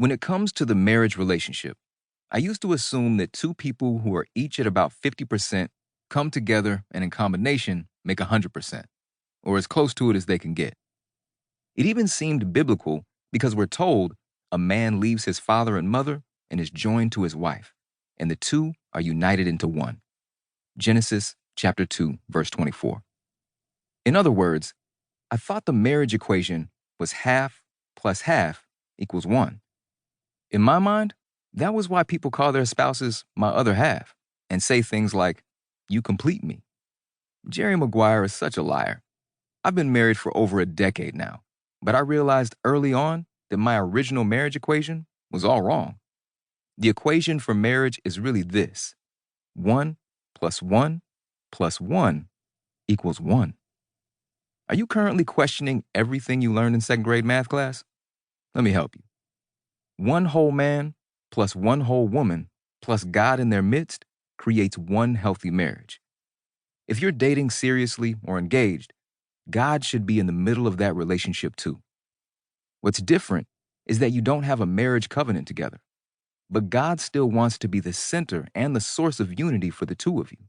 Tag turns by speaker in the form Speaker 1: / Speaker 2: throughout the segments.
Speaker 1: When it comes to the marriage relationship, I used to assume that two people who are each at about 50% come together and in combination make 100%, or as close to it as they can get. It even seemed biblical because we're told a man leaves his father and mother and is joined to his wife, and the two are united into one. Genesis chapter 2, verse 24. In other words, I thought the marriage equation was half plus half equals 1. In my mind, that was why people call their spouses my other half and say things like, "You complete me." Jerry Maguire is such a liar. I've been married for over a decade now, but I realized early on that my original marriage equation was all wrong. The equation for marriage is really this: 1 plus 1 plus 1 equals 1. Are you currently questioning everything you learned in second grade math class? Let me help you. One whole man plus one whole woman plus God in their midst creates one healthy marriage. If you're dating seriously or engaged, God should be in the middle of that relationship too. What's different is that you don't have a marriage covenant together, but God still wants to be the center and the source of unity for the two of you.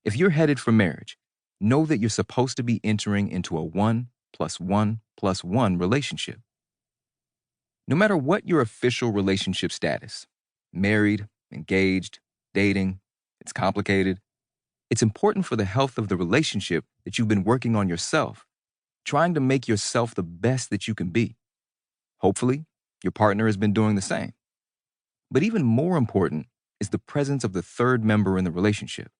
Speaker 1: If you're headed for marriage, know that you're supposed to be entering into a 1 plus 1 plus 1 relationship. No matter what your official relationship status, married, engaged, dating, it's complicated. It's important for the health of the relationship that you've been working on yourself, trying to make yourself the best that you can be. Hopefully, your partner has been doing the same. But even more important is the presence of the third member in the relationship.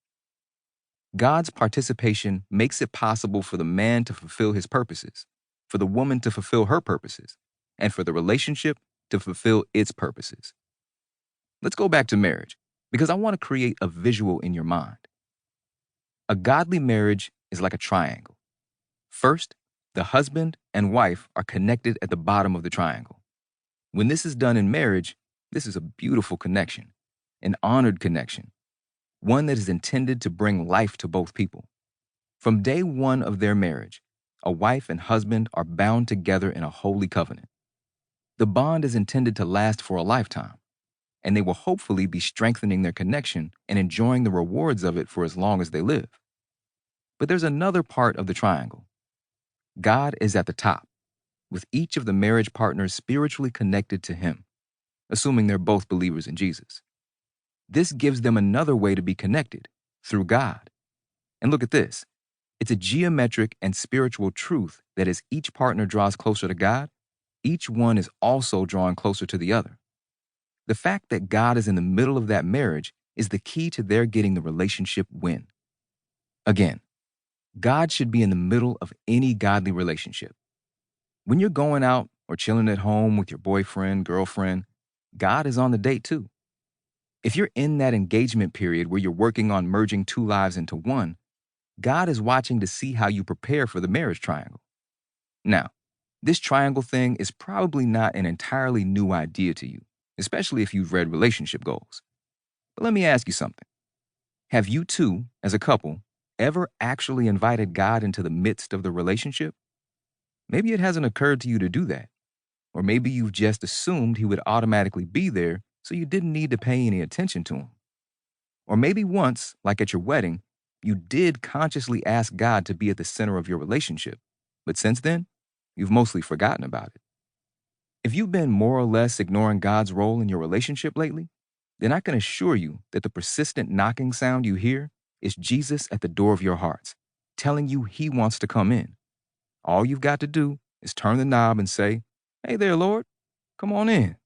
Speaker 1: God's participation makes it possible for the man to fulfill his purposes, for the woman to fulfill her purposes, and for the relationship to fulfill its purposes. Let's go back to marriage, because I want to create a visual in your mind. A godly marriage is like a triangle. First, the husband and wife are connected at the bottom of the triangle. When this is done in marriage, this is a beautiful connection, an honored connection, one that is intended to bring life to both people. From day one of their marriage, a wife and husband are bound together in a holy covenant. The bond is intended to last for a lifetime, and they will hopefully be strengthening their connection and enjoying the rewards of it for as long as they live. But there's another part of the triangle. God is at the top, with each of the marriage partners spiritually connected to Him, assuming they're both believers in Jesus. This gives them another way to be connected, through God. And look at this. It's a geometric and spiritual truth that as each partner draws closer to God, each one is also drawing closer to the other. The fact that God is in the middle of that marriage is the key to their getting the relationship win. Again, God should be in the middle of any godly relationship. When you're going out or chilling at home with your boyfriend, girlfriend, God is on the date too. If you're in that engagement period where you're working on merging two lives into one, God is watching to see how you prepare for the marriage triangle. Now, this triangle thing is probably not an entirely new idea to you, especially if you've read relationship goals. But let me ask you something. Have you two, as a couple, ever actually invited God into the midst of the relationship? Maybe it hasn't occurred to you to do that. Or maybe you've just assumed He would automatically be there so you didn't need to pay any attention to Him. Or maybe once, like at your wedding, you did consciously ask God to be at the center of your relationship, but since then, you've mostly forgotten about it. If you've been more or less ignoring God's role in your relationship lately, then I can assure you that the persistent knocking sound you hear is Jesus at the door of your hearts, telling you He wants to come in. All you've got to do is turn the knob and say, "Hey there, Lord, come on in."